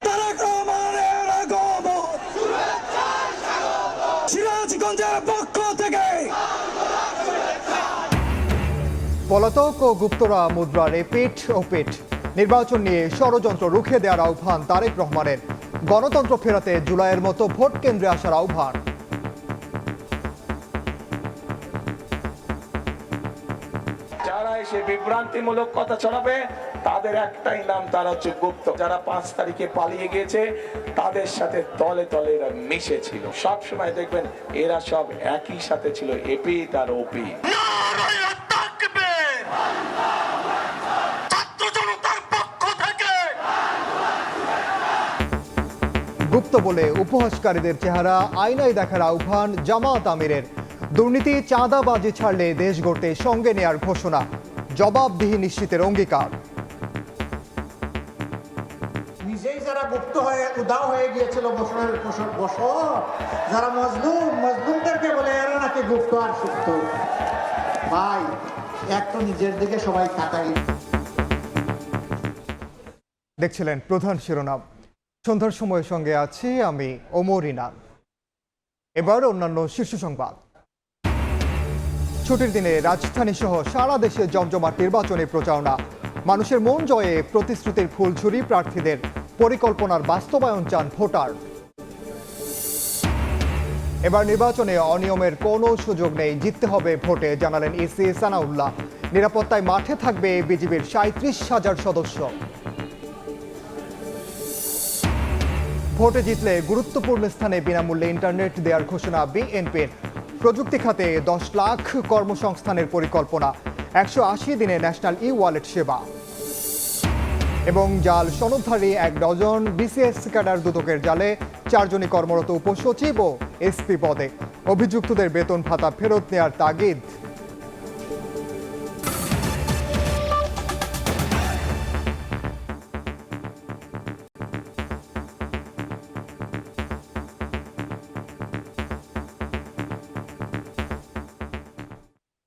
তারেক রহমানের আগমন সিরাজগঞ্জের পক্ষ থেকে। পলাতক ও গুপ্তরা মুদ্রার এপিঠ ওপিঠ, নির্বাচন নিয়ে ষড়যন্ত্র রুখে দেওয়ার আহ্বান তারেক রহমানের। গণতন্ত্র ফেরাতে জুলাইয়ের মতো ভোট কেন্দ্রে আসার আহ্বান। যারা এসে বিভ্রান্তিমূলক কথা ছড়াবে তাদের একটাই নাম, তারা হচ্ছে গুপ্ত। যারা 5 তারিখে পালিয়ে গিয়েছে তাদের সাথে দলে দলে এরা মিশে ছিল। সব সময় দেখবেন এরা সব একই সাথে ছিল, এপি আর ওপি। গুপ্ত বলে উপহাসকারীদের চেহারা আয়নায় দেখার আহ্বান জামাত আমিরের। দুর্নীতি চাঁদাবাজি ছাড়লে দেশ গড়তে সঙ্গে নেয়ার ঘোষণা, জবাবদিহি নিশ্চিতের অঙ্গীকার। নিজেই যারা গুপ্ত হয়ে উদাও হয়ে গিয়েছিল বছর যারা মজলুমদেরকে বলে এরা নাকি গুপ্ত আর সুপ্ত। ভাই একটু নিজের দিকে সবাই তাকাই। দেখছিলেন প্রধান শিরোনাম। সন্ধ্যার সময়ের সঙ্গে আছি আমি ওমর ইনান। এবার অন্যান্য শীর্ষ সংবাদ। ছুটির দিনে রাজধানী সহ সারা দেশে জমজমাট নির্বাচনী প্রচারণা। মানুষের মন জয়ে প্রতিশ্রুতির ফুলঝুরি প্রার্থীদের, পরিকল্পনার বাস্তবায়ন চান ভোটার। এবার নির্বাচনে অনিয়মের কোনো সুযোগ নেই, জিততে হবে ভোটে, জানালেন ইসি সানাউল্লাহ। নিরাপত্তায় মাঠে থাকবে বিজিবির 37,000 সদস্য। ভোটে জিতলে গুরুত্বপূর্ণ স্থানে বিনামূল্যে ইন্টারনেট দেওয়ার ঘোষণা বিএনপির। প্রযুক্তি খাতে 10 লাখ কর্মসংস্থানের পরিকল্পনা, 180 দিনে ন্যাশনাল ওয়ালেট সেবা। এবং জাল সনদধারী 1 ডজন বিসিএস ক্যাডার দুদকের জালে 4 জনই কর্মরত উপসচিব ও এসপি পদে। অভিযুক্তদের বেতন ভাতা ফেরত নেওয়ার তাগিদ।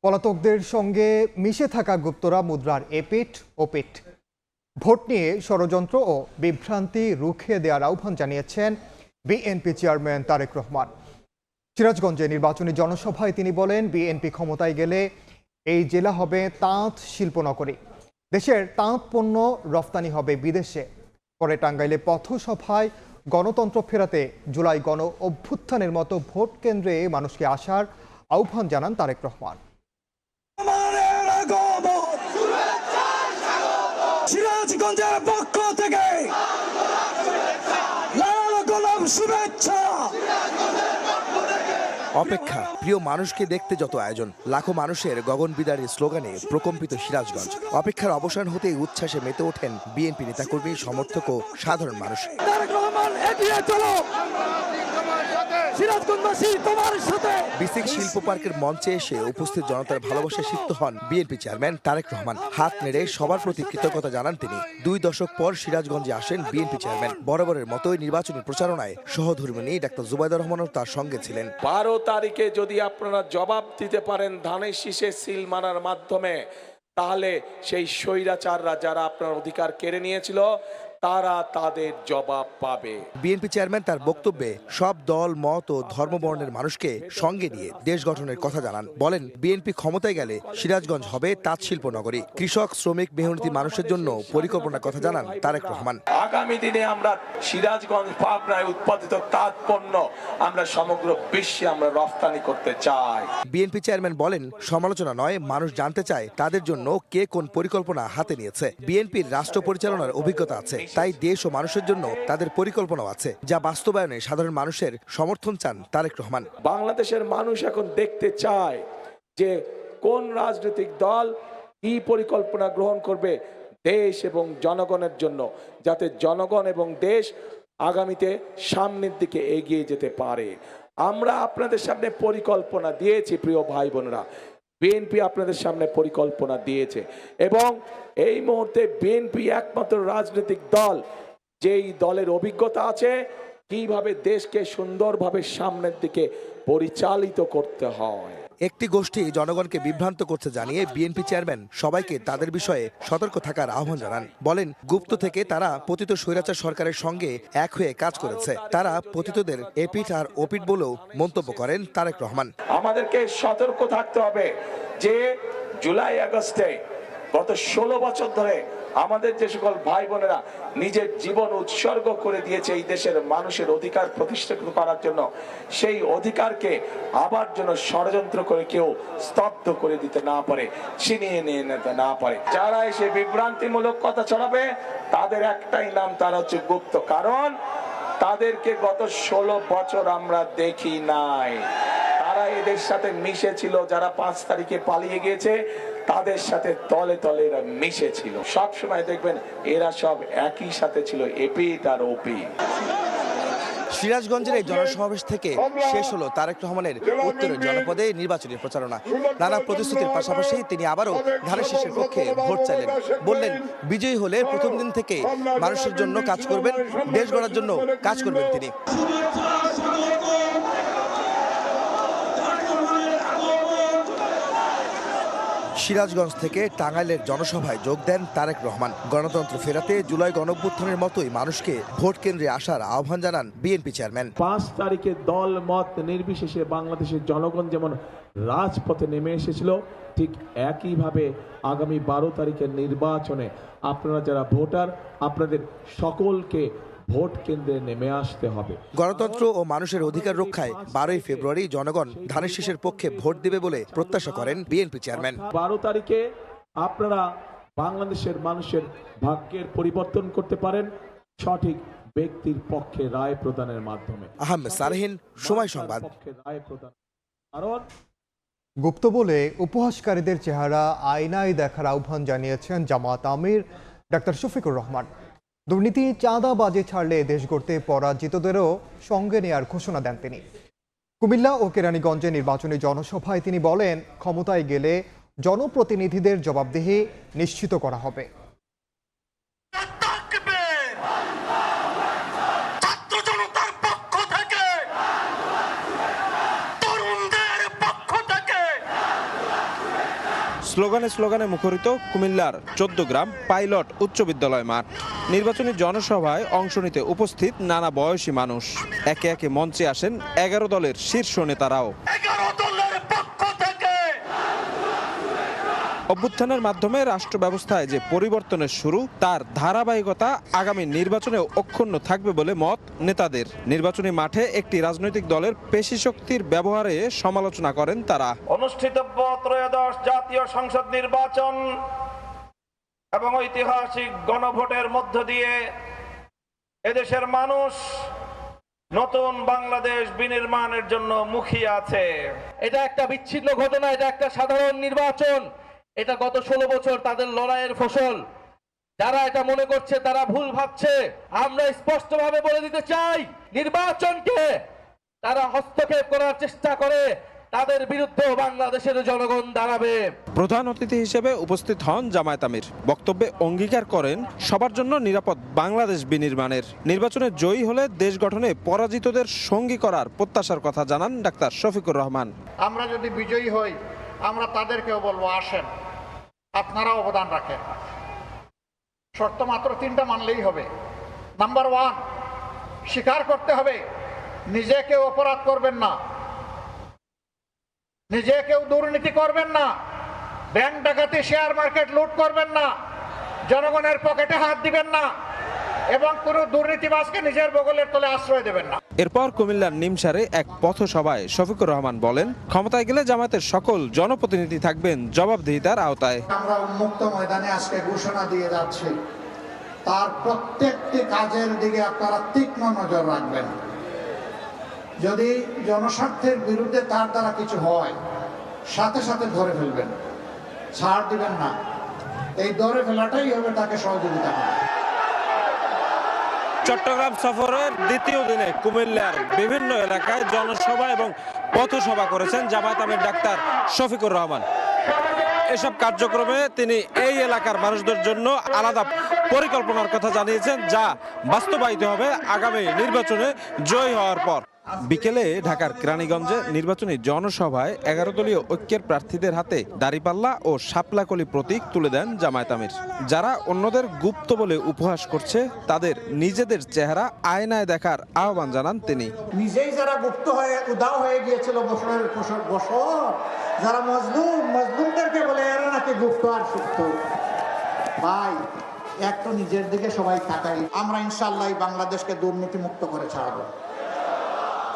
পলাতকদের সঙ্গে মিশে থাকা গুপ্তরা মুদ্রার এপিঠ ওপিঠ। ভোট নিয়ে ষড়যন্ত্র ও বিভ্রান্তি রুখে দেওয়ার আহ্বান জানিয়েছেন বিএনপি চেয়ারম্যান তারেক রহমান। সিরাজগঞ্জে নির্বাচনী জনসভায় তিনি বলেন, বিএনপি ক্ষমতায় গেলে এই জেলা হবে তাঁত শিল্পনগরী, দেশের তাঁত পণ্য রফতানি হবে বিদেশে। পরে টাঙ্গাইলে পথসভায় গণতন্ত্র ফেরাতে জুলাই গণ অভ্যুত্থানের মতো ভোট কেন্দ্রে মানুষকে আসার আহ্বান জানান তারেক রহমান। সিরাজগঞ্জের পক্ষ থেকে লাল গোলাপ শুভেচ্ছা। অপেক্ষা, প্রিয় মানুষকে দেখতে যত আয়োজন, লাখো মানুষের গগন বিদারী স্লোগানে প্রকম্পিত সিরাজগঞ্জ। অপেক্ষার অবসান হতেই উচ্ছ্বাসে মেতে ওঠেন বিএনপি নেতাকর্মী, সমর্থক ও সাধারণ মানুষ। বিসিক শিল্প পার্কের মঞ্চে এসে উপস্থিত জনতার ভালোবাসায় সিক্ত হন বিএনপি চেয়ারম্যান তারেক রহমান। হাত নেড়ে সবার প্রতি কৃতজ্ঞতা জানান তিনি। 2 দশক পর সিরাজগঞ্জে আসেন বিএনপি চেয়ারম্যান। বরাবরের মতোই নির্বাচনী প্রচারণায় সহধর্মিণী ডাক্তার জুবাইদা রহমানও তার সঙ্গে ছিলেন। 12 তারিখে যদি আপনারা জবাব দিতে পারেন ধানের শীষে সিল মারার মাধ্যমে, তাহলে সেই স্বৈরাচাররা যারা আপনার অধিকার কেড়ে নিয়েছিল তারা তাদের জবাব পাবে। বিএনপি চেয়ারম্যান তার বক্তব্যে সব দল, মত ও ধর্মবর্ণের মানুষকে সঙ্গে নিয়ে দেশ গঠনের কথা জানান। বলেন, বিএনপি ক্ষমতায় গেলে সিরাজগঞ্জ হবে তাঁত শিল্প নগরী। কৃষক, শ্রমিক, মেহনতি মানুষের জন্য পরিকল্পনার কথা জানান তারেক রহমান। আগামী দিনে আমরা সিরাজগঞ্জ, পাবনায় উৎপাদিত তাঁত পণ্য আমরা সমগ্র বিশ্বে আমরা রফতানি করতে চাই। বিএনপি চেয়ারম্যান বলেন, সমালোচনা নয়, মানুষ জানতে চায় তাদের জন্য কে কোন পরিকল্পনা হাতে নিয়েছে। বিএনপির রাষ্ট্র পরিচালনার অভিজ্ঞতা আছে, তাই দেশ ও মানুষের জন্য তাদের পরিকল্পনাও আছে, যা বাস্তবায়নে সাধারণ মানুষের সমর্থন চান তারেক রহমান। বাংলাদেশের মানুষ এখন দেখতে চায় যে কোন রাজনৈতিক দল কি পরিকল্পনা গ্রহণ করবে দেশ এবং জনগণের জন্য, যাতে জনগণ এবং দেশ আগামীতে সামনের দিকে এগিয়ে যেতে পারে। আমরা আপনাদের সামনে পরিকল্পনা দিয়েছি প্রিয় ভাই বোনেরা, বিএনপি আপনাদের সামনে পরিকল্পনা দিয়েছে এবং এই মুহূর্তে বিএনপি একমাত্র রাজনৈতিক দল যেই দলের অভিজ্ঞতা আছে কিভাবে দেশকে সুন্দরভাবে সামনের দিকে পরিচালিত করতে হয়। একটি গোষ্ঠী জনগণকে বিভ্রান্ত করতে জানিয়ে বিএনপি চেয়ারম্যান সবাইকে তাদের বিষয়ে সতর্ক থাকার আহ্বান জানান। বলেন, গুপ্ত থেকে তারা পতিত স্বৈরাচার সরকারের সঙ্গে এক হয়ে কাজ করেছে। তারা পতিতদের এপিঠ আর ওপিঠ বলেও মন্তব্য করেন তারেক রহমান। আমাদেরকে সতর্ক থাকতে হবে যে জুলাই আগস্টে গত 16 বছর ধরে আমাদের যে সকল ভাই বোনেরা নিজের জীবন উৎসর্গ করে দিয়েছে এই দেশের মানুষের অধিকার প্রতিষ্ঠিত করার জন্য, সেই অধিকারকে আবার যেন ষড়যন্ত্র করে কেউ স্তব্ধ করে দিতে না পারে, ছিনিয়ে নিয়ে নিতে না পারে। যারা এসে বিভ্রান্তিমূলক কথা ছড়াবে তাদের একটাই নাম, তারা হচ্ছে গুপ্ত। কারণ তাদেরকে গত 16 বছর আমরা দেখি নাই। তারা এদের সাথে মিশে ছিল, যারা 5 তারিখে পালিয়ে গিয়েছে তাদের সাথে তলে তলে এরা মিশে ছিল। সব সময় দেখবেন এরা সব একই সাথে ছিল, এপিঠ আর ওপি। সিরাজগঞ্জের এই জনসমাবেশ থেকে শেষ হলো তারেক রহমানের উত্তরের জনপদে নির্বাচনী প্রচারণা। নানা প্রতিশ্রুতির পাশাপাশি তিনি আবারও ধানের শীষের পক্ষে ভোট চাইলেন। বললেন, বিজয়ী হলে প্রথম দিন থেকে মানুষের জন্য কাজ করবেন, দেশ গড়ার জন্য কাজ করবেন তিনি। সিরাজগঞ্জ থেকে টাঙ্গাইলের জনসভায় যোগ দেন তারেক রহমান। গণতন্ত্র ফেরাতে জুলাই গণঅভ্যুত্থানের মতোই মানুষকে ভোট কেন্দ্রে আসার আহ্বান জানান বিএনপি চেয়ারম্যান। 5 তারিখে দল মত নির্বিশেষে বাংলাদেশের জনগণ যেমন রাজপথে নেমে এসেছিল, ঠিক একইভাবে আগামী 12 তারিখের নির্বাচনে আপনারা যারা ভোটার, আপনাদের সকলকে ভোট কেন্দ্রে নেমে আসতে হবে। গণতন্ত্র ও মানুষের অধিকার রক্ষায় 12ই ফেব্রুয়ারি জনগণ ধানের শীষের পক্ষে ভোট দেবে বলে প্রত্যাশা করেন বিএনপি চেয়ারম্যান। 12 তারিখে আপনারা বাংলাদেশের মানুষের ভাগ্যের পরিবর্তন করতে পারেন সঠিক ব্যক্তির পক্ষে রায় প্রদানের মাধ্যমে। আহমেদ সালেহীন, সময় সংবাদ। কারণ গুপ্ত বলে উপহাসকারীদের চেহারা আয়নায় দেখার আহ্বান জানিয়েছেন জামাত আমির ডাক্তার শফিকুর রহমান। দুর্নীতি, চাঁদাবাজি ছাড়লে দেশ গড়তে পরাজিতদেরও সঙ্গে নেয়ার ঘোষণা দেন তিনি। কুমিল্লা ও কেরানীগঞ্জে নির্বাচনী জনসভায় তিনি বলেন, ক্ষমতায় গেলে জনপ্রতিনিধিদের জবাবদিহি নিশ্চিত করা হবে। স্লোগানে স্লোগানে মুখরিত কুমিল্লার 14 গ্রাম পাইলট উচ্চ বিদ্যালয় মাঠ। নির্বাচনী জনসভায় অংশ নিতে উপস্থিত নানা বয়সী মানুষ। একে একে মঞ্চে আসেন 11 দলের শীর্ষ নেতারাও। অভ্যুত্থানের মাধ্যমে রাষ্ট্র ব্যবস্থায় যে পরিবর্তনের শুরু, তার ধারাবাহিকতা আগামী নির্বাচনে অক্ষুণ্ণ থাকবে বলে মত নেতাদের। নির্বাচনী মাঠে একটি রাজনৈতিক দলের পেশি শক্তির ব্যবহারে সমালোচনা করেন তারা। অনুষ্ঠিতব্য ত্রয়োদশ জাতীয় সংসদ নির্বাচন এবং ঐতিহাসিক গণভোটের মধ্য দিয়ে এদেশের মানুষ নতুন বাংলাদেশ বিনির্মাণের জন্য মুখিয়ে আছে। এটা একটা বিচ্ছিন্ন ঘটনা, এটা একটা সাধারণ নির্বাচন। এটা গত 16 বছর তাদের লড়াইয়ের ফসল। যারা এটা মনে করছে তারা ভুল ভাবছে। আমরা স্পষ্টভাবে বলে দিতে চাই, নির্বাচনকে তারা হস্তক্ষেপ করার চেষ্টা করে, তাদের বিরুদ্ধে বাংলাদেশের জনগণ দাঁড়াবে। প্রধান অতিথি হিসেবে উপস্থিত হন জামায়াত আমির। বক্তব্যে অঙ্গীকার করেন সবার জন্য নিরাপদ বাংলাদেশ বিনির্মাণের। নির্বাচনে জয়ী হলে দেশ গঠনে পরাজিতদের সঙ্গী করার প্রত্যাশার কথা জানান ডাক্তার শফিকুর রহমান। আমরা যদি বিজয়ী হই, আমরা তাদেরকেও বলবো, আসেন আপনারা অবদান রাখেন। শর্ত মাত্র 3টা মানলেই হবে। নাম্বার 1, স্বীকার করতে হবে নিজে কেউ অপরাধ করবেন না, নিজে কেউ দুর্নীতি করবেন না, ব্যাংক ডাকাতি, শেয়ার মার্কেট লুট করবেন না, জনগণের পকেটে হাত দিবেন না এবং কোনো দুর্নীতিবাজকে নিজের বগলের তলে আশ্রয় দেবেন না। এরপর কুমিল্লার নিমসারে এক পথসভায় শফিকুর রহমান বলেন, ক্ষমতায় গেলে জামায়াতের সকল জনপ্রতিনিধি থাকবেন জবাবদিহিতার আওতায়। আমরা উন্মুক্ত ময়দানে আজকে ঘোষণা দিয়ে যাচ্ছি, তার প্রত্যেকটি কাজের দিকে আপনারা তীক্ষ্ণ নজর রাখবেন। যদি জনস্বার্থের বিরুদ্ধে তার দ্বারা কিছু হয়, সাথে সাথে ধরে ফেলবেন, ছাড় দিবেন না। এই ধরে ফেলাটাই হবে তাকে সহযোগিতা করা। চট্টগ্রাম সফরের দ্বিতীয় দিনে কুমিল্লার বিভিন্ন এলাকায় জনসভা এবং পথসভা করেছেন জামায়াত আমির ডাক্তার শফিকুর রহমান। এসব কার্যক্রমে তিনি এই এলাকার মানুষদের জন্য আলাদা পরিকল্পনার কথা জানিয়েছেন, যা বাস্তবায়িত হবে আগামী নির্বাচনে জয়ী হওয়ার পর। বিকেলে ঢাকার কেরানীগঞ্জে নির্বাচনী জনসভায় 11 দলীয় ঐক্যের প্রার্থীদের হাতে দাড়িপাল্লা ও শাপলাকলি প্রতীক তুলে দেন জামায়াত আমির। যারা অন্যদের গুপ্ত বলে উপহাস করছে তাদের নিজেদের চেহারা আয়নায় দেখার আহ্বান জানান তিনি। নিজেই যারা গুপ্ত হয়ে উদাও হয়ে গিয়েছিল বছর যারা মজলুমদেরকে বলে এরা নাকি গুপ্ত আর সুপ্ত। ভাই একটু নিজের দিকে সবাই তাকাই। আমরা ইনশাআল্লাহ বাংলাদেশকে দুর্নীতি মুক্ত করে ছাড়বো,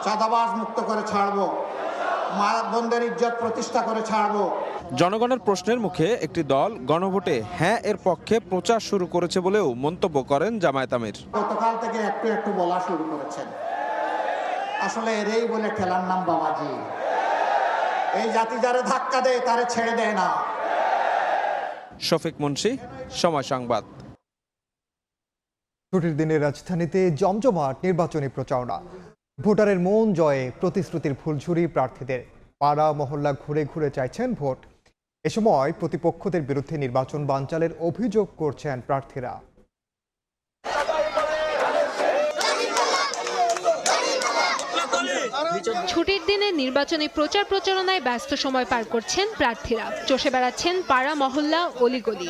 চাঁদাবাজ মুক্ত করে ছাড়বো, মা বোনদের ইজ্জত প্রতিষ্ঠা করে ছাড়বো। জনগণের প্রশ্নের মুখে একটি দল গণভোটে হ্যাঁ এর পক্ষে প্রচার শুরু করেছে বলেও মন্তব্য করেন জামায়াত আমির। গতকাল থেকে একটু একটু বলা শুরু করেছেন, আসলে এরই বলে খেলার নাম বাবাজি। এই জাতি যারা ধাক্কা দেয় তারে ছেড়ে দেয় না। শফিক মুন্সি, সময় সংবাদ। ছুটির দিনে রাজধানীতে জমজমাট নির্বাচনী প্রচারণা। ভোটারের মন জয়ে প্রতিশ্রুতির ফুলঝুরি প্রার্থীদের। পাড়া মহল্লা ঘুরে ঘুরে চাইছেন ভোট। এ সময় প্রতিপক্ষদের বিরুদ্ধে নির্বাচন বানচালের অভিযোগ করছেন প্রার্থীরা। ছুটির দিনে নির্বাচনী প্রচার প্রচারণায় ব্যস্ত সময় পার করছেন প্রার্থীরা। চষে বেড়াচ্ছেন পাড়া মহল্লা অলিগলি।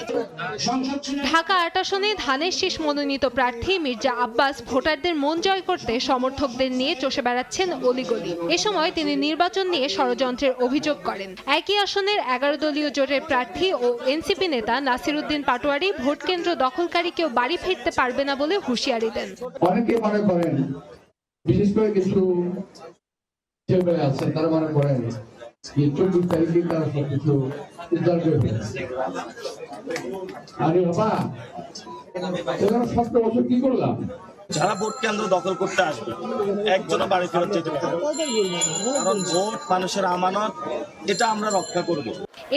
ঢাকা ৮ আসনে ধানের শীষ মনোনীত প্রার্থী মির্জা আব্বাস ভোটারদের মন জয় করতে সমর্থকদের নিয়ে চষে বেড়াচ্ছেন অলিগলি। এ সময় তিনি নির্বাচন নিয়ে ষড়যন্ত্রের অভিযোগ করেন। একই আসনের 11 দলীয় জোটের প্রার্থী ও এনসিপি নেতা নাসিরউদ্দিন পাটোয়ারি ভোট কেন্দ্র দখলকারী কেউ বাড়ি ফিরতে পারবে না বলে হুঁশিয়ারি দেন। অনেকে মনে করেন, বিশেষ করে কিছু আছে তারা মনে করেন 24 তারিখে তারা সবকিছু উদ্ধার করে ফেলেছে। আরে বাবা, 17 বছর কি করলাম? যারা ভোট কেন্দ্র দখল করতে আসবে একজনও বাড়ি ফেরত যেতে পারবে, কারণ ভোট মানুষের আমানত, এটা আমরা রক্ষা করব।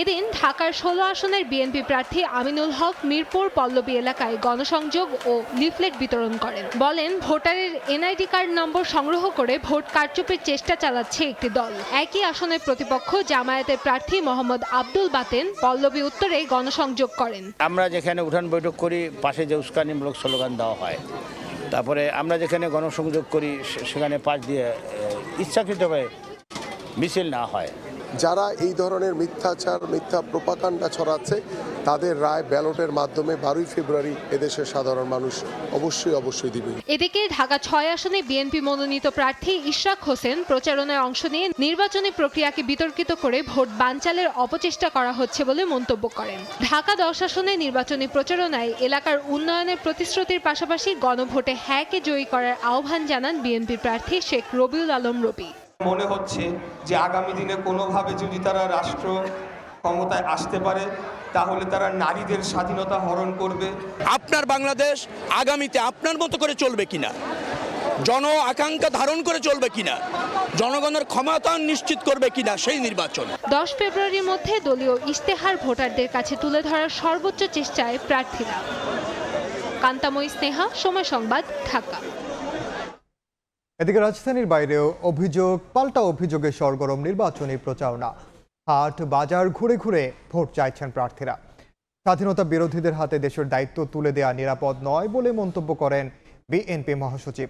এদিন ঢাকার 16 আসনের বিএনপি প্রার্থী আমিনুল হক মিরপুর পল্লবী এলাকায় গণসংযোগ ও লিফলেট বিতরণ করেন। বলেন, ভোটারের এনআইডি কার্ড নম্বর সংগ্রহ করে ভোট কারচুপির চেষ্টা চালাচ্ছে একটি দল। একই আসনের প্রতিপক্ষ জামায়াতের প্রার্থী মোহাম্মদ আব্দুল বাতেন পল্লবী উত্তরে গণসংযোগ করেন। আমরা যেখানে উঠান বৈঠক করি পাশে যে উস্কানিমূলক স্লোগান দেওয়া হয়, তারপরে আমরা যেখানে গণসংযোগ করি সেখানে পাশ দিয়ে ইচ্ছাকৃতভাবে মিছিল না হয়। যারা এই ধরনের মিথ্যাচার, মিথ্যা প্রোপাগান্ডা ছড়াচ্ছে তাদের রায় ব্যালটের মাধ্যমে 12 ফেব্রুয়ারি এদেশের সাধারণ মানুষ অবশ্যই দিবে। এদিকে ঢাকা 6 আসনে বিএনপি মনোনীত প্রার্থী ইশরাক হোসেন প্রচারণায় অংশ নিয়ে নির্বাচনী প্রক্রিয়াকে বিতর্কিত করে ভোট বানচালের অপচেষ্টা করা হচ্ছে বলে মন্তব্য করেন। ঢাকা 10 আসনে নির্বাচনী প্রচারণায় এলাকার উন্নয়নের প্রতিশ্রুতির পাশাপাশি গণভোটে হ্যাঁকে জয়ী করার আহ্বান জানান বিএনপি প্রার্থী শেখ রবিউল আলম রবি। মনে হচ্ছে যে আগামী দিনে কোনোভাবে যদি তারা রাষ্ট্র ক্ষমতায় আসতে পারে তাহলে তারা নারীদের স্বাধীনতা হরণ করবে। আপনার বাংলাদেশ আগামীতে আপনার মতো করে চলবে কিনা, জন আকাঙ্ক্ষা ধারণ করে চলবে কিনা, জনগণের ক্ষমতায়ন নিশ্চিত করবে কিনা, সেই নির্বাচন। 10 ফেব্রুয়ারির মধ্যে দলীয় ইশতেহার ভোটারদের কাছে তুলে ধরার সর্বোচ্চ চেষ্টায় প্রার্থীরা। কান্তাময়ী স্নেহা, সময় সংবাদ, ঢাকা। এদিকে রাজধানীর বাইরেও অভিযোগ পাল্টা অভিযোগে সরগরম নির্বাচনী প্রচারণা। হাট বাজার ঘুরে ঘুরে ভোট চাইছেন প্রার্থীরা। স্বাধীনতা বিরোধীদের হাতে দেশের দায়িত্ব তুলে দেওয়া নিরাপদ নয় বলে মন্তব্য করেন বিএনপি মহাসচিব।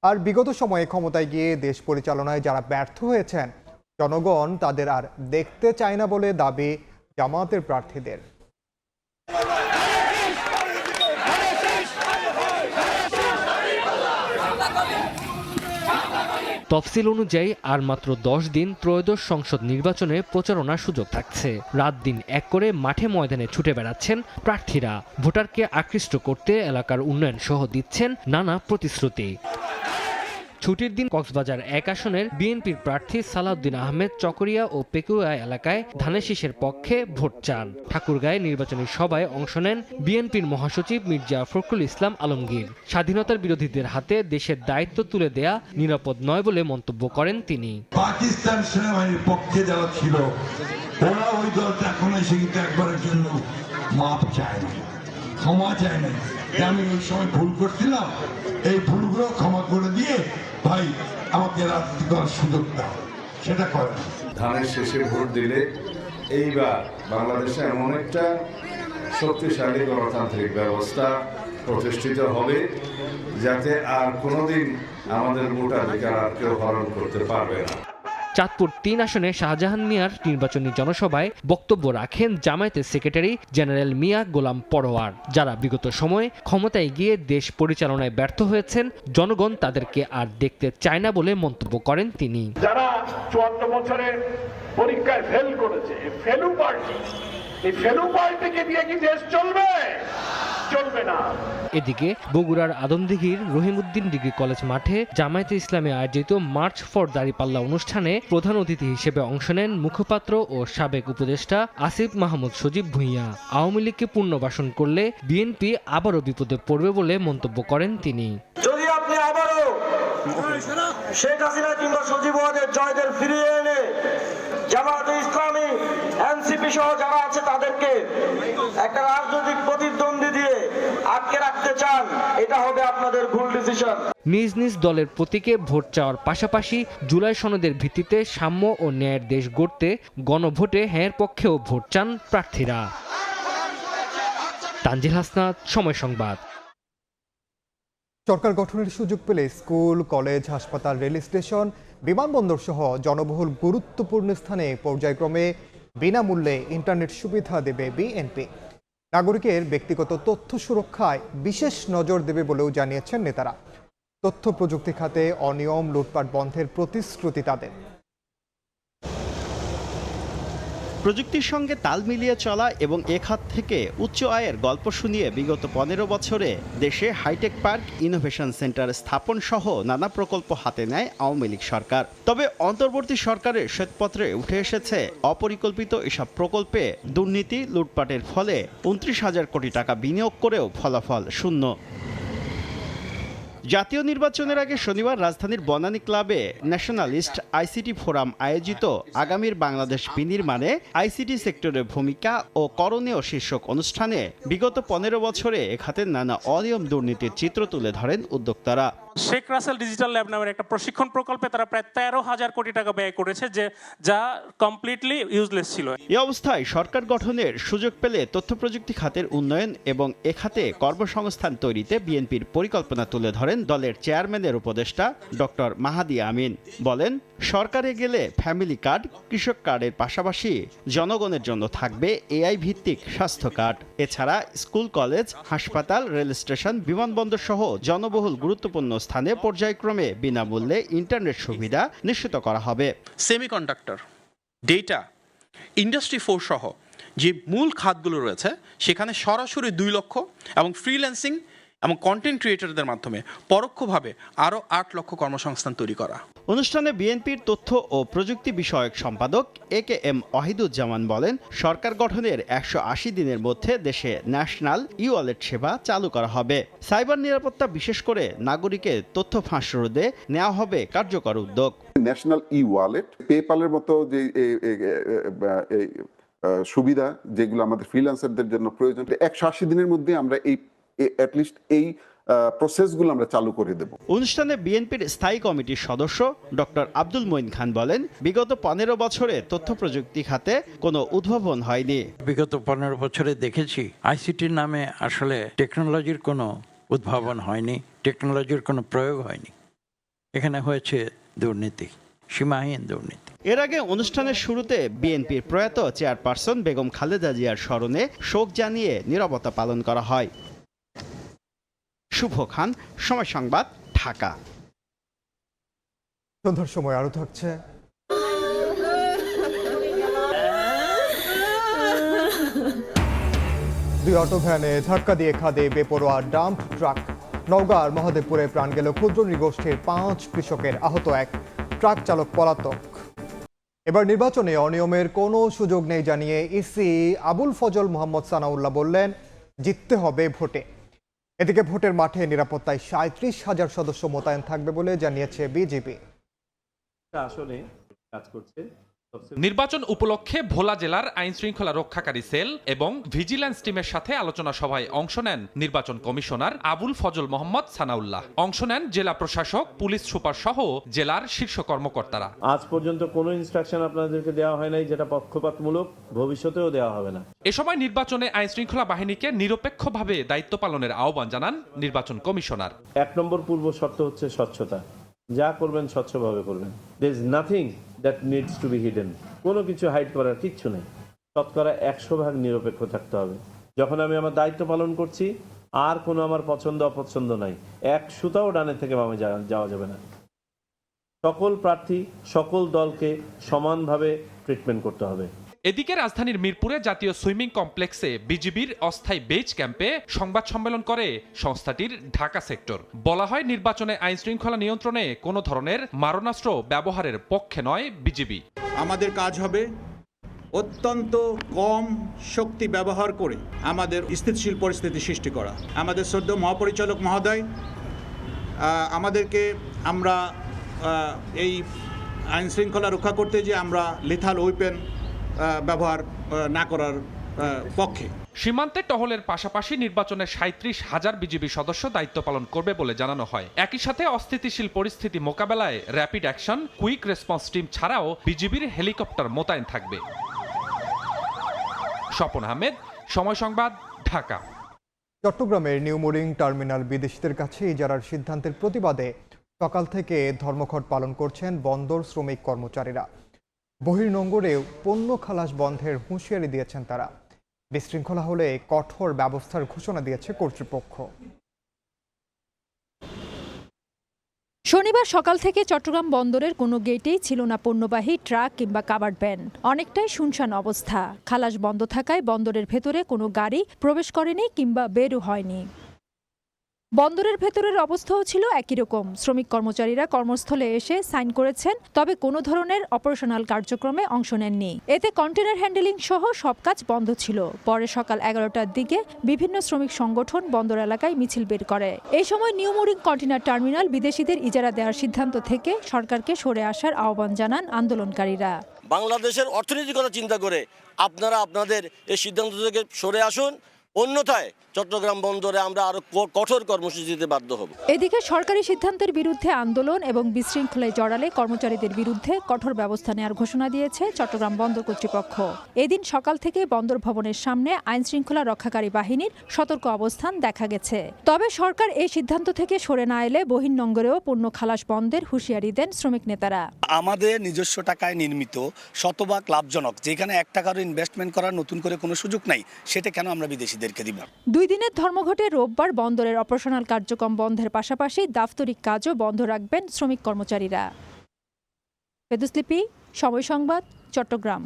আর বিগত সময়ে ক্ষমতায় গিয়ে দেশ পরিচালনায় যারা ব্যর্থ হয়েছেন জনগণ তাদের আর দেখতে চায় না বলে দাবি জামায়াতের প্রার্থীদের। তফসিল অনুযায়ী আর মাত্র 10 দিন ত্রয়োদশ সংসদ নির্বাচনে প্রচারণার সুযোগ থাকছে। রাত দিন এক করে মাঠে ময়দানে ছুটে বেড়াচ্ছেন প্রার্থীরা। ভোটারকে আকৃষ্ট করতে এলাকার উন্নয়ন সহ দিচ্ছেন নানা প্রতিশ্রুতি। ছুটির দিন কক্সবাজার 1 আসনের বিএনপির প্রার্থী সালাউদ্দিন আহমেদ চকরিয়া ও পেকুয়া এলাকায় ধানের শীষের পক্ষে ভোট চান। ঠাকুরগাঁয়ে নির্বাচনী সভায় অংশ নেন বিএনপির মহাসচিব মির্জা ফখরুল ইসলাম আলমগীর। স্বাধীনতার বিরোধীদের হাতে দেশের দায়িত্ব তুলে দেয়া নিরাপদ নয় বলে মন্তব্য করেন তিনি। পাকিস্তান সেনাবাহিনীর পক্ষে যারা ছিল ওরা ওই দলটা এখন এসে কিন্তু একবারের জন্য মাপ চায় না, ক্ষমা চায় না। আমি ওই সময় ভুল করছিলাম, এই ভুলগুলো ক্ষমা করে দিয়ে ভাই আমাকে রাজনীতি করার সুযোগ দাও, সেটা করে না। ধানের শেষে ভোট দিলে এইবার বাংলাদেশে এমন একটা শক্তিশালী গণতান্ত্রিক ব্যবস্থা প্রতিষ্ঠিত হবে, যাতে আর কোনোদিন আমাদের ভোটাধিকার আর কেউ হরণ করতে পারবে না। চাঁদপুর ৩ আসনে শাহজাহান মিয়ার নির্বাচনী জনসভায় বক্তব্য রাখেন জামায়াতের সেক্রেটারি জেনারেল মিয়া গোলাম পরোয়ার। যারা বিগত সময়ে ক্ষমতায় গিয়ে দেশ পরিচালনায় ব্যর্থ হয়েছেন, জনগণ তাদেরকে আর দেখতে চায় না বলে মন্তব্য করেন তিনি। যারা 54 বছরের পরীক্ষায় ফেল করেছে, ফেলু পার্টি, এই ফেলু পার্টিকে দিয়ে কি দেশ চলবে? চলবে না। এদিকে বগুড়ার আদমদিঘির রহিমউদ্দিন ডিগ্রি কলেজ মাঠে জামায়াতে ইসলামে আয়োজিত মার্চ ফর দাঁড়িপাল্লা অনুষ্ঠানে প্রধান অতিথি হিসেবে অংশ নেন মুখপাত্র ও সাবেক উপদেষ্টা আসিফ মাহমুদ সজীব ভূঁইয়া। আওয়ামী লীগকে পুনর্বাসন করলে বিএনপি আবারও বিপদে পড়বে বলে মন্তব্য করেন তিনি। যদি আপনি আবারও শেখ হাসিনা কিংবা সজীব ওয়াদের জয়দের ফিরিয়ে এনে জামায়াতে ইসলামী, এনসিপি সহ যারা আছে তাদেরকে একটা রাজনৈতিক প্রতিদ্বন্দ্বী দিয়ে আটকে রাখতে চান, এটা হবে আপনাদের ভুল ডিসিশন। নিজ নিজ দলের প্রতীকে ভোট চাওয়ার পাশাপাশি জুলাই সনদের ভিত্তিতে সাম্য ও ন্যায়ের দেশ গড়তে গণভোটে হ্যাঁর পক্ষেও ভোট চান প্রার্থীরা। তানজিল হাসনাত, সময় সংবাদ। সরকার গঠনের সুযোগ পেলে স্কুল, কলেজ, হাসপাতাল, রেল স্টেশন, বিমানবন্দর সহ জনবহুল গুরুত্বপূর্ণ স্থানে পর্যায়ক্রমে বিনামূল্যে ইন্টারনেট সুবিধা দেবে বিএনপি। নাগরিকের ব্যক্তিগত তথ্য সুরক্ষায় বিশেষ নজর দেবে বলেও জানিয়েছেন নেতারা। তথ্য প্রযুক্তি খাতে অনিয়ম, লুটপাট বন্ধের প্রতিশ্রুতি তাদের। প্রযুক্তির সঙ্গে তাল মিলিয়ে চলা এবং এ খাত থেকে উচ্চ আয়ের গল্প শুনিয়ে বিগত 15 বছরে দেশে হাইটেক পার্ক, ইনোভেশন সেন্টার স্থাপন সহ নানা প্রকল্প হাতে নেয় আওয়ামী লীগ সরকার। তবে অন্তর্বর্তী সরকারের শ্বেতপত্রে উঠে এসেছে অপরিকল্পিত এসব প্রকল্পে দুর্নীতি, লুটপাটের ফলে 29,000 কোটি টাকা বিনিয়োগ করেও ফলাফল শূন্য। জাতীয় নির্বাচনের আগে শনিবার রাজধানীর বনানী ক্লাবে ন্যাশনালিস্ট আইসিটি ফোরাম আয়োজিত আগামীর বাংলাদেশ বিনির্মাণে আইসিটি সেক্টরের ভূমিকা ও করণীয় শীর্ষক অনুষ্ঠানে বিগত 15 বছরে এ খাতের নানা অনিয়ম, দুর্নীতির চিত্র তুলে ধরেন উদ্যোক্তারা। শেখ রাসেল ডিজিটাল ল্যাব নামের একটা প্রশিক্ষণ প্রকল্পে তারা প্রায় 13,000 কোটি টাকা ব্যয় করেছে, যা কমপ্লিটলি ইউজলেস ছিল। এই অবস্থায় সরকার গঠনের সুযোগ পেলে তথ্য প্রযুক্তি খাতের উন্নয়ন এবং এ খাতে কর্মসংস্থান তৈরিতে বিএনপির পরিকল্পনা তুলে ধরেন দলের চেয়ারম্যানের উপদেষ্টা ডক্টর মাহাদি আমিন। বলেন, সরকারে গেলে ফ্যামিলি কার্ড, কৃষক কার্ডের পাশাপাশি জনগণের জন্য থাকবে এআই ভিত্তিক স্বাস্থ্য কার্ড। এছাড়া স্কুল, কলেজ, হাসপাতাল, রেল স্টেশন, বিমানবন্দর সহ জনবহুল গুরুত্বপূর্ণ স্থানে পর্যায়ক্রমে বিনামূল্যে ইন্টারনেট সুবিধা নিশ্চিত করা হবে। সেমিকন্ডাক্টর, ডেটা, ইন্ডাস্ট্রি 4 সহ যে মূল খাতগুলো রয়েছে সেখানে সরাসরি 2 লক্ষ এবং ফ্রিল্যান্সিং এবং কন্টেন্ট ক্রিয়েটরদের মাধ্যমে পরোক্ষভাবে আরও 8 লক্ষ কর্মসংস্থান তৈরি করা। অনুষ্ঠানে বিএনপির তথ্য ও প্রযুক্তি বিষয়ক সম্পাদক একেএম ওয়াহিদুজ্জামান বলেন, সরকার গঠনের 180 দিনের মধ্যে দেশে ন্যাশনাল ই-ওয়ালেট সেবা চালু করা হবে। সাইবার নিরাপত্তা, বিশেষ করে নাগরিকের তথ্য ফাঁস রোধে নেওয়া হবে কার্যকর উদ্যোগ। ন্যাশনাল ই-ওয়ালেট, পেপ্যালের মতো যে সুবিধা যেগুলো আমাদের ফ্রিল্যান্সারদের জন্য প্রয়োজন, 180 দিনের মধ্যে আমরা এই প্রসেসগুলো আমরা চালু করে দেব। অনুষ্ঠানে বিএনপির স্থায়ী কমিটির সদস্য ডক্টর আব্দুল মঈন খান বলেন, বিগত 15 বছরে তথ্য প্রযুক্তি খাতে কোনো উদ্ভাবন হয়নি। বিগত 15 বছরে দেখেছি আইসিটির নামে আসলে টেকনোলজির কোনো উদ্ভাবন হয়নি, টেকনোলজির কোনো প্রয়োগ হয়নি। এখানে হয়েছে দুর্নীতি, সীমাহীন দুর্নীতি। এর আগে অনুষ্ঠানের শুরুতে বিএনপির প্রয়াত চেয়ারপারসন বেগম খালেদা জিয়ার স্মরণে শোক জানিয়ে নীরবতা পালন করা হয়। শুভ খান, সময় সংবাদ, ঢাকা। সন্ধ্যার সময় আরো থাকছে দুই অটো ভ্যানে ধাক্কা দিয়ে খাদে বেপরোয়া ডাম্প ট্রাক। নওগাঁর মহাদেবপুরে প্রাণ গেল ক্ষুদ্র নৃগোষ্ঠীর 5 কৃষকের, আহত 1। ট্রাক চালক পলাতক। এবার নির্বাচনে অনিয়মের কোনো সুযোগ নেই জানিয়ে ইসি আবুল ফজল মোহাম্মদ সানাউল্লাহ বললেন, জিততে হবে ভোটে। এদিকে ভোটের মাঠে নিরাপত্তায় 37,000 সদস্য মোতায়েন থাকবে বলে জানিয়েছে বিজেপি। আসলে কাজ করছে, নির্বাচন উপলক্ষে ভোলা জেলার আইন শৃঙ্খলা রক্ষাকারী সেল এবং ভিজিল্যান্স টিমের সাথে আলোচনা সভায় অংশ নেন নির্বাচন কমিশনার আবুল ফজল মোহাম্মদ সানাউল্লাহ। অংশ নেন জেলা প্রশাসক, পুলিশ সুপার সহ জেলার শীর্ষ কর্মকর্তারা। আজ পর্যন্ত কোনো ইনস্ট্রাকশন আপনাদেরকে দেওয়া হয় নাই যেটা পক্ষপাতমূলক, ভবিষ্যতেও দেওয়া হবে না। এ সময় নির্বাচনে আইন শৃঙ্খলা বাহিনীকে নিরপেক্ষভাবে দায়িত্ব পালনের আহ্বান জানান নির্বাচন কমিশনার। 1 নম্বর পূর্ব শর্ত হচ্ছে স্বচ্ছতা। যা করবেন স্বচ্ছভাবে করবেন। There is nothing that needs to be hidden. কোনো কিছু হাইড করার কিচ্ছু নেই। শতকরা 100% নিরপেক্ষ থাকতে হবে। যখন আমি আমার দায়িত্ব পালন করছি আর কোনো আমার পছন্দ অপছন্দ নাই, এক সুতাও ডানে থেকে বামে যাওয়া যাবে না। সকল প্রার্থী সকল দলকে সমানভাবে ট্রিটমেন্ট করতে হবে। এদিকে রাজধানীর মিরপুরে জাতীয় সুইমিং কমপ্লেক্সে বিজিবির অস্থায়ী বেজ ক্যাম্পে সংবাদ সম্মেলন করে সংস্থাটির ঢাকা সেক্টর। বলা হয়, নির্বাচনে আইন শৃঙ্খলা নিয়ন্ত্রণে কোনো ধরনের মারণাস্ত্র ব্যবহারের পক্ষে নয় বিজিবি। আমাদের কাজ হবে অত্যন্ত কম শক্তি ব্যবহার করে আমাদের স্থিতিশীল পরিস্থিতি সৃষ্টি করা। আমাদের শ্রদ্ধেয় মহাপরিচালক মহোদয় আমরা এই আইন শৃঙ্খলা রক্ষা করতে যে আমরা লিথাল ওয়েপেন ব্যবহার না করার পক্ষে। সীমান্তে টহলের পাশাপাশি নির্বাচনে 37,000 বিজিবি সদস্য দায়িত্ব পালন করবে বলে জানানো হয়। একই সাথে অস্থিতিশীল পরিস্থিতি মোকাবেলায় rapid action, quick response team ছাড়াও বিজিবির হেলিকপ্টার মোতায়েন থাকবে। স্বপন আহমেদ, সময় সংবাদ, ঢাকা। চট্টগ্রামের নিউ মোরিং টার্মিনাল বিদেশিদের কাছে ইজারার সিদ্ধান্তের প্রতিবাদে সকাল থেকে ধর্মঘট পালন করছেন বন্দর শ্রমিক কর্মচারীরা। বহির্নোঙরেও পণ্য খালাস বন্ধের হুঁশিয়ারি দিয়েছেন তারা। বিশৃঙ্খলা হলে কঠোর ব্যবস্থার ঘোষণা দিয়েছে কর্তৃপক্ষ। শনিবার সকাল থেকে চট্টগ্রাম বন্দরের কোনো গেটেই ছিল না পণ্যবাহী ট্রাক কিংবা কাভার্ড ভ্যান। অনেকটাই শুনশান অবস্থা। খালাস বন্ধ থাকায় বন্দরের ভেতরে কোনো গাড়ি প্রবেশ করেনি কিংবা বেরও হয়নি। বন্দরের ভেতরের অবস্থাও ছিল একই রকম। শ্রমিক কর্মচারীরা কর্মস্থলে এসে সাইন করেছেন, তবে কোনো ধরনের অপারেশনাল কার্যক্রমে অংশ নেননি। এতে কন্টেনার হ্যান্ডেলিং সহ সব কাজ বন্ধ ছিল। পরে সকাল 11টার দিকে বিভিন্ন শ্রমিক সংগঠন বন্দর এলাকায় মিছিল বের করে। এই সময় নিউ মোরিং কন্টেনার টার্মিনাল বিদেশিদের ইজারা দেওয়ার সিদ্ধান্ত থেকে সরকারকে সরে আসার আহ্বান জানান আন্দোলনকারীরা। বাংলাদেশের অর্থনীতির কথা চিন্তা করে আপনারা আপনাদের এই সিদ্ধান্ত থেকে সরে আসুন, অন্যথায় চট্টগ্রাম বন্দরে আমরা আরো কঠোর কর্মসূচি দিতে বাধ্য হব। এদিকে সরকারি সিদ্ধান্তের বিরুদ্ধে আন্দোলন এবং বিশৃঙ্খলায় জড়ালে কর্মচারীদের বিরুদ্ধে কঠোর ব্যবস্থা নেওয়ার ঘোষণা দিয়েছে চট্টগ্রাম বন্দর কর্তৃপক্ষ। এদিন সকাল থেকে বন্দর ভবনের সামনে আইন শৃঙ্খলা রক্ষাকারী বাহিনীর সতর্ক অবস্থান দেখা গেছে। তবে সরকার এই সিদ্ধান্ত থেকে সরে না এলে বহির্নোঙরেও পণ্য খালাস বন্ধের হুঁশিয়ারি দেন শ্রমিক নেতারা। আমাদের নিজস্ব টাকায় নির্মিত শতভাগ লাভজনক, যেখানে 1 টাকারও ইনভেস্টমেন্ট করার নতুন করে কোনো সুযোগ নাই, সেটা কেন আমরা বিদেশিদেরকে দিব? 2 দিনের ধর্মঘটে রোববার বন্দরের অপারেশনাল কার্যক্রম বন্ধের পাশাপাশি দাপ্তরিক কাজও বন্ধ রাখবেন শ্রমিক কর্মচারীরা। ফেদুসলিপি, সময় সংবাদ, চট্টগ্রাম।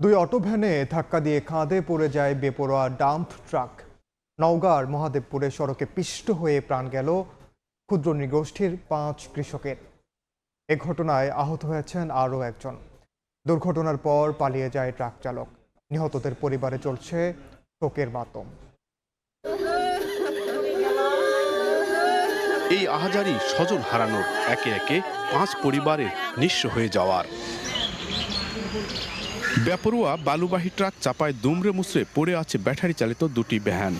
2 অটো ভ্যানে ধাক্কা দিয়ে খাদে পড়ে যায় বেপরোয়া ডাম্প ট্রাক। নওগাঁর মহাদেবপুরে সড়কে পিষ্ট হয়ে প্রাণ গেল ক্ষুদ্র নৃগোষ্ঠীর 5 কৃষকের। এ ঘটনায় আহত হয়েছেন আরও একজন। দুর্ঘটনার পর পালিয়ে যায় ট্রাক চালক। নিহতদের পরিবারে চলছে শোকের মাতম। এই আহাজারি স্বজন হারানোর, একে একে 5 পরিবারের নিঃস্ব হয়ে যাওয়ার। বেপরোয়া বালুবাহী ট্রাক চাপায় দুমড়ে মুচড়ে পড়ে আছে ব্যাটারি চালিত 2টি ভ্যান।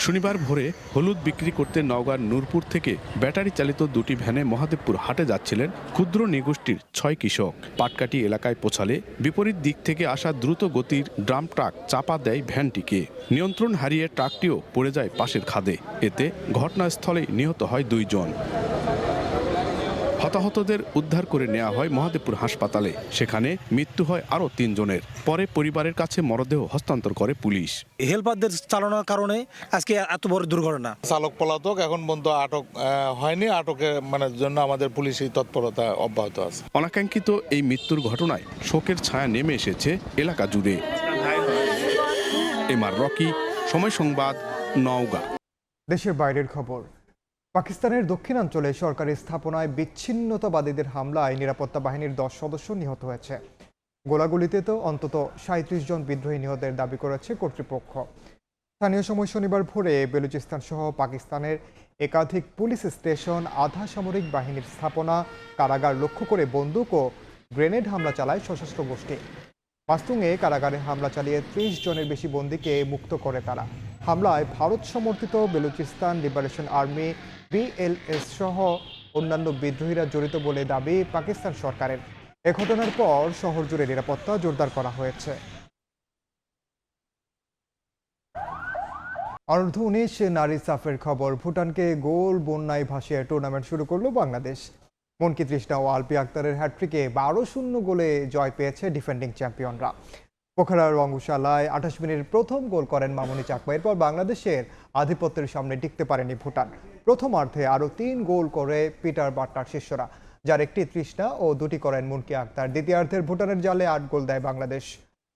শনিবার ভোরে হলুদ বিক্রি করতে নওগাঁর নূরপুর থেকে ব্যাটারি চালিত 2টি ভ্যানে মহাদেবপুর হাটে যাচ্ছিলেন ক্ষুদ্র নৃগোষ্ঠীর 6 কৃষক। পাটকাটি এলাকায় পৌঁছালে বিপরীত দিক থেকে আসা দ্রুত গতির ড্রাম ট্রাক চাপা দেয় ভ্যানটিকে। নিয়ন্ত্রণ হারিয়ে ট্রাকটিও পড়ে যায় পাশের খাদে। এতে ঘটনাস্থলেই নিহত হয় 2 জন। হতাহতদের উদ্ধার করে নেওয়া হয় মহাদেবপুর হাসপাতালে। সেখানে মৃত্যু হয় আরও 3 জনের। পরে পরিবারের কাছে মরদেহ হস্তান্তর করে পুলিশ। হেলপারদের চালানোর কারণে আজকে এত বড় দুর্ঘটনা। চালক পলাতক, এখন পর্যন্ত আটক হয়নি। আটকের জন্য আমাদের পুলিশের তৎপরতা অব্যাহত আছে। অনাকাঙ্ক্ষিত এই মৃত্যুর ঘটনায় শোকের ছায়া নেমে এসেছে এলাকা জুড়ে। এমআর রকি, সময় সংবাদ, নওগাঁ। দেশের বাইরের খবর। পাকিস্তানের দক্ষিণাঞ্চলে সরকারি স্থাপনায় বিচ্ছিন্নতাবাদীদের হামলায় নিরাপত্তা বাহিনীর 10 সদস্য নিহত হয়েছে। গোলাগুলিতে তো অন্তত 37 জন বিদ্রোহী নিহতের দাবি করেছে কর্তৃপক্ষ। স্থানীয় সময় শনিবার ভোরে বেলুচিস্তান সহ পাকিস্তানের একাধিক পুলিশ স্টেশন, আধা সামরিক বাহিনীর স্থাপনা, কারাগার লক্ষ্য করে বন্দুক ও গ্রেনেড হামলা চালায় সশস্ত্র গোষ্ঠী। মাস্তুংয়ে কারাগারে হামলা চালিয়ে 30 জনের বেশি বন্দীকে মুক্ত করে তারা। হামলায় ভারত সমর্থিত বেলুচিস্তান লিবারেশন আর্মি BLS সহ অন্যান্য বিদ্রোহীরা জড়িত বলে দাবি পাকিস্তান সরকারের। এ ঘটনার পর শহর জুড়ে নিরাপত্তা জোরদার করা হয়েছে। অনূর্ধ্ব-19 নারী সাফের খবর। ভুটানকে গোল বন্যায় ভাসিয়ে টুর্নামেন্ট শুরু করলো বাংলাদেশ। মনকি তৃষ্ণা ও আলপি আক্তারের হ্যাট্রিকে 12-0 গোলে জয় পেয়েছে ডিফেন্ডিং চ্যাম্পিয়নরা। পোখরার রঙ্গশালায় 28 মিনিটের প্রথম গোল করেন মামুনি চাকমা। এরপর বাংলাদেশের আধিপত্যের সামনে টিকতে পারেনি ভুটান। প্রথমার্ধে আরও 3 গোল করে পিটার বাট্টার শিষ্যরা, যার একটি তৃষ্ণা ও 2টি করেন মুনকি আক্তার। দ্বিতীয়ার্ধের ভুটানের জালে 8 গোল দেয় বাংলাদেশ।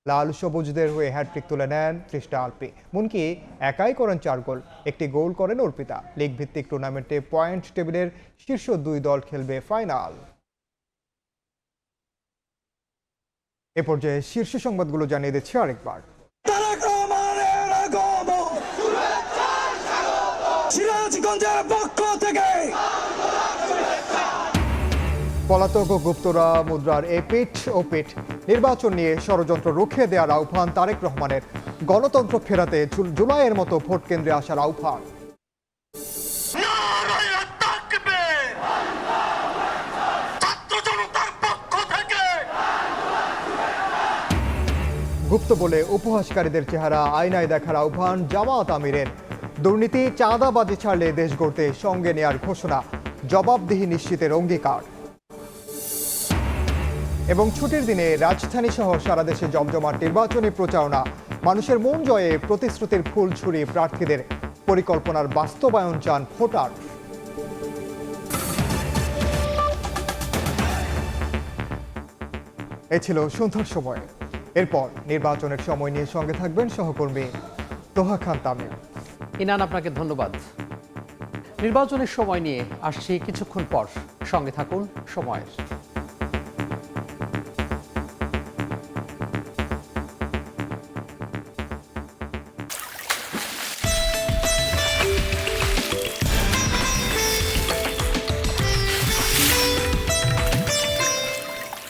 লাল সবুজদের হয়ে হ্যাট্রিক তুলে নেন তৃষ্ণা আলপি। মুনকি একাই করেন 4 গোল, একটি গোল করেন অর্পিতা। লিগ ভিত্তিক টুর্নামেন্টে পয়েন্ট টেবিলের শীর্ষ 2 দল খেলবে ফাইনাল। এ পর্যায়ে শীর্ষ সংবাদগুলো জানিয়ে দিচ্ছি আরেকবার। পলাতক ও গুপ্তরা মুদ্রার এপিঠ ওপিঠ। নির্বাচন নিয়ে ষড়যন্ত্র রুখে দেওয়ার আহ্বান তারেক রহমানের। গণতন্ত্র ফেরাতে জুলাইয়ের মতো ভোট কেন্দ্রে আসার আহ্বান। গুপ্ত বলে উপহাসকারীদের চেহারা আয়নায় দেখার আহ্বান জামায়াত আমিরের। দুর্নীতি চাঁদাবাজি ছাড়লে দেশ গড়তে সঙ্গে নেয়ার ঘোষণা, জবাবদিহি নিশ্চিতের অঙ্গীকার। এবং ছুটির দিনে রাজধানী সহ সারা দেশে জমজমাট নির্বাচনী প্রচারণা। মানুষের মন জয়ে প্রতিশ্রুতির ফুল ছুড়ে প্রার্থীদের পরিকল্পনার বাস্তবায়ন চান ভোটার। এ ছিল সন্ধ্যার সময়। এরপর নির্বাচনের সময় নিয়ে সঙ্গে থাকবেন সহকর্মী তোহা খান তামিম। ইনান, আপনাকে ধন্যবাদ। নির্বাচনের সময় নিয়ে আসছি কিছুক্ষণ পর, সঙ্গে থাকুন সময়ের।